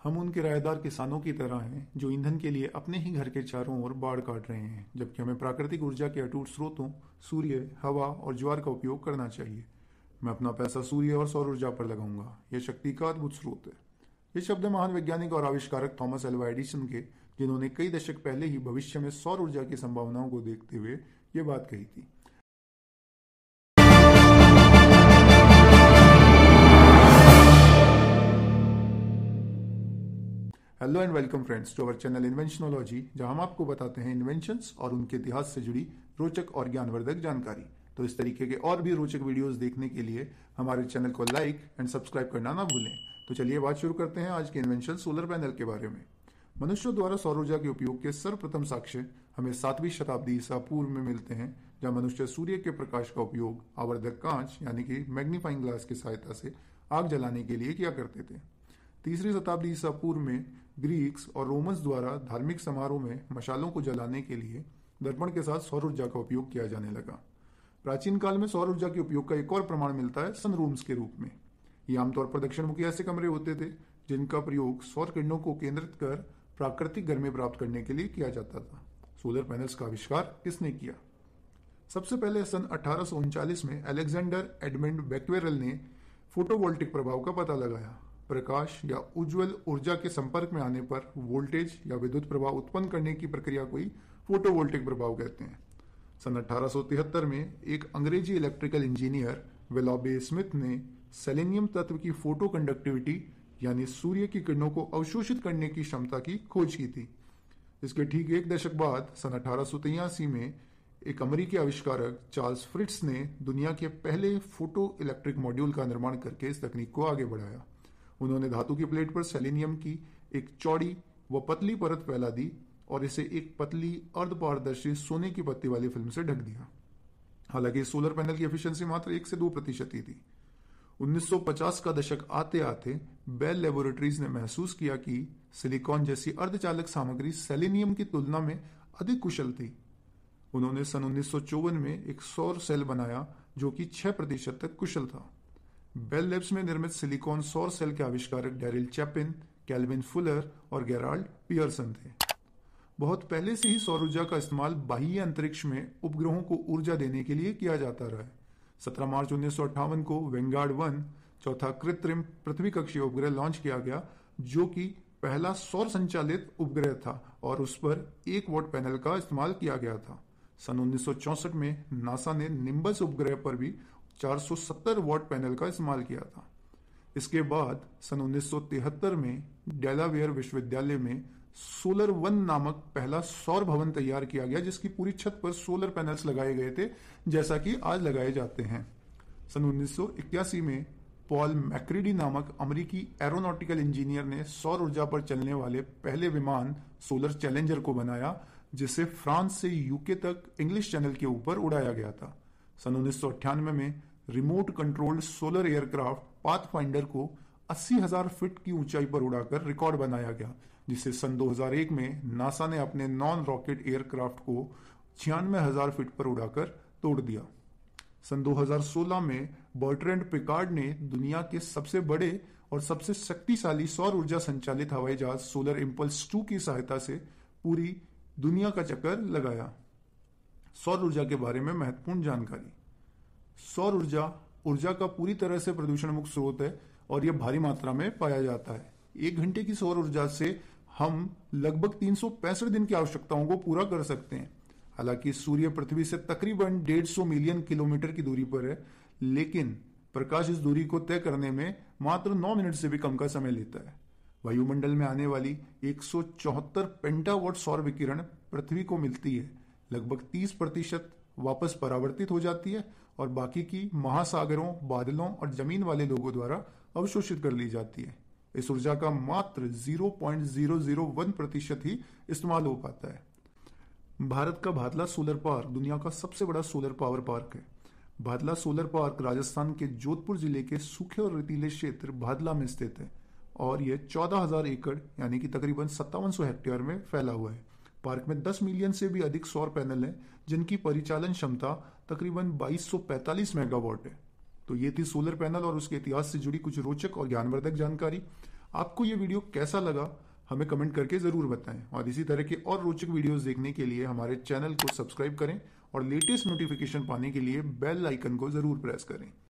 हम उन किराएदार किसानों की तरह हैं जो ईंधन के लिए अपने ही घर के चारों ओर बाड़ काट रहे हैं, जबकि हमें प्राकृतिक ऊर्जा के अटूट स्रोतों सूर्य, हवा और ज्वार का उपयोग करना चाहिए। मैं अपना पैसा सूर्य और सौर ऊर्जा पर लगाऊंगा। यह शक्ति का अद्भुत स्रोत है। ये शब्द महान वैज्ञानिक और आविष्कारक थॉमस एल्वा एडिसन के, जिन्होंने कई दशक पहले ही भविष्य में सौर ऊर्जा की संभावनाओं को देखते हुए ये बात कही थी। Hello and welcome friends to our channel Inventionology, जहां हम आपको बताते हैं इन्वेंशंस और उनके इतिहास से जुड़ी रोचक और ज्ञानवर्धक जानकारी। तो इस तरीके के और भी रोचक वीडियोस देखने के लिए हमारे चैनल को लाइक एंड सब्सक्राइब करना ना भूलें। तो चलिए बात शुरू करते हैं आज के इन्वेंशन सोलर पैनल के बारे में। मनुष्यों द्वारा सौर ऊर्जा के उपयोग के सर्वप्रथम साक्ष्य हमें 7वीं शताब्दी ईसा पूर्व में मिलते हैं, जहां मनुष्य सूर्य के प्रकाश का उपयोग आवर्धक कांच यानी कि मैग्नीफाइंग ग्लास की सहायता से आग जलाने के लिए किया करते थे। 3री शताब्दी ईसा पूर्व में ग्रीक्स और रोमन्स द्वारा धार्मिक समारोह में मशालों को जलाने के लिए दर्पण के साथ सौर ऊर्जा का उपयोग किया जाने लगा। प्राचीन काल में सौर ऊर्जा के उपयोग का एक और प्रमाण मिलता है सनरूम्स के रूप में। ये आमतौर पर दक्षिणमुखी ऐसे कमरे होते थे जिनका प्रयोग सौर किरणों को केंद्रित कर प्राकृतिक गर्मी प्राप्त करने के लिए किया जाता था। सोलर पैनल्स का आविष्कार किसने किया? सबसे पहले सन 1839 में अलेक्जेंडर एडमंड बेक्वेरेल ने फोटोवोल्टिक प्रभाव का पता लगाया। प्रकाश या उज्ज्वल ऊर्जा के संपर्क में आने पर वोल्टेज या विद्युत प्रभाव उत्पन्न करने की प्रक्रिया को ही फोटोवोल्टिक प्रभाव कहते हैं। सन 1873 में एक अंग्रेजी इलेक्ट्रिकल इंजीनियर विलोबे स्मिथ ने सेलेनियम तत्व की फोटो कंडक्टिविटी यानी सूर्य की किरणों को अवशोषित करने की क्षमता की खोज की थी। इसके ठीक एक दशक बाद सन 1883 में एक अमेरिकी आविष्कारक चार्ल्स फ्रिट्स ने दुनिया के पहले फोटो इलेक्ट्रिक मॉड्यूल का निर्माण करके इस तकनीक को आगे बढ़ाया। उन्होंने धातु की प्लेट पर सेलेनियम की एक चौड़ी व पतली परत फैला दी और इसे एक पतली अर्धपारदर्शी सोने की पत्ती वाली फिल्म से ढक दिया। हालांकि सोलर पैनल की एफिशिएंसी मात्र 1 से 2% ही थी। 1950 का दशक आते आते बेल लेबोरेटरीज ने महसूस किया कि सिलिकॉन जैसी अर्धचालक सामग्री सेलेनियम की तुलना में अधिक कुशल थी। उन्होंने सन 1954 में एक सौर सेल बनाया जो कि 6% तक कुशल था। बेल लैब्स में निर्मित सिलिकॉन सौर सेल के आविष्कारक डैरिल चैपिन, कैल्विन फुलर और गेराल्ड पियर्सन थे। बहुत पहले से ही सौर ऊर्जा का इस्तेमाल बाह्य अंतरिक्ष में उपग्रहों को ऊर्जा देने के लिए किया जाता रहा है। 17 मार्च 1958 को वेंगार्ड 1 चौथा कृत्रिम पृथ्वी कक्षीय उपग्रह लॉन्च किया गया, जो कि पहला सौर संचालित उपग्रह था और उस पर 1 वॉट पैनल का इस्तेमाल किया गया था। सन 1964 में नासा ने निम्बस उपग्रह पर भी 470 वॉट पैनल का इस्तेमाल किया था। इसके बाद सन 1973 में डेलावेयर विश्वविद्यालय में सोलर वन नामक पहला सौर भवन तैयार किया गया, जिसकी पूरी छत पर सोलर पैनल्स लगाए गए थे, जैसा कि आज लगाए जाते हैं। सन 1981 में पॉल मैक्रीडी नामक अमेरिकी एरोनॉटिकल इंजीनियर ने सौर ऊर्जा पर चलने वाले पहले विमान सोलर चैलेंजर को बनाया, जिसे फ्रांस से यूके तक इंग्लिश चैनल के ऊपर उड़ाया गया था। सन 1998 में remote controlled solar aircraft pathfinder को 80,000 फीट की ऊंचाई पर उड़ाकर रिकॉर्ड बनाया गया, जिसे सन 2001 में नासा ने अपने नॉन रॉकेट एयरक्राफ्ट को 96,000 फीट पर उड़ाकर तोड़ दिया। सन 2016 में बर्ट्रैंड पिकार्ड ने दुनिया के सबसे बड़े और सबसे शक्तिशाली सौर ऊर्जा संचालित हवाई जहाज सोलर इंपल्स 2 की सहायता से पूरी दुनिया का चक्कर लगाया। सौर ऊर्जा के बारे में महत्वपूर्ण जानकारी। सौर ऊर्जा का पूरी तरह से प्रदूषण मुक्त स्रोत है और यह भारी मात्रा में पाया जाता है। 1 घंटे की सौर ऊर्जा से हम लगभग 365 दिन की आवश्यकताओं को पूरा कर सकते हैं। हालांकि सूर्य पृथ्वी से तकरीबन 150 मिलियन किलोमीटर की दूरी पर है, लेकिन प्रकाश इस दूरी को तय करने में मात्र 9 मिनट से भी कम का समय लेता है। वायुमंडल में आने वाली 174 पेंटावाट सौर विकिरण पृथ्वी को मिलती है। लगभग 30% वापस परावर्तित हो जाती है और बाकी की महासागरों, बादलों और जमीन वाले लोगों द्वारा अवशोषित कर ली जाती है। इस ऊर्जा का मात्र 0.001% ही इस्तेमाल हो पाता है। भारत का भादला सोलर पार्क दुनिया का सबसे बड़ा सोलर पावर पार्क है। भादला सोलर पार्क राजस्थान के जोधपुर जिले के सूखे और रेतीले क्षेत्र भादला में स्थित है और यह 14,000 एकड़ यानी कि तकरीबन 5700 हेक्टेयर में फैला हुआ है। पार्क में 10 मिलियन से भी अधिक सौर पैनल हैं, जिनकी परिचालन क्षमता तकरीबन 2245 मेगावाट है। तो ये थी सोलर पैनल और उसके इतिहास से जुड़ी कुछ रोचक और ज्ञानवर्धक जानकारी। आपको ये वीडियो कैसा लगा हमें कमेंट करके ज़रूर बताएं, और इसी तरह के और रोचक वीडियोस देखने के लिए हमारे चैनल को सब्सक्राइब करें और लेटेस्ट नोटिफिकेशन पाने के लिए बेल आइकन को ज़रूर प्रेस करें।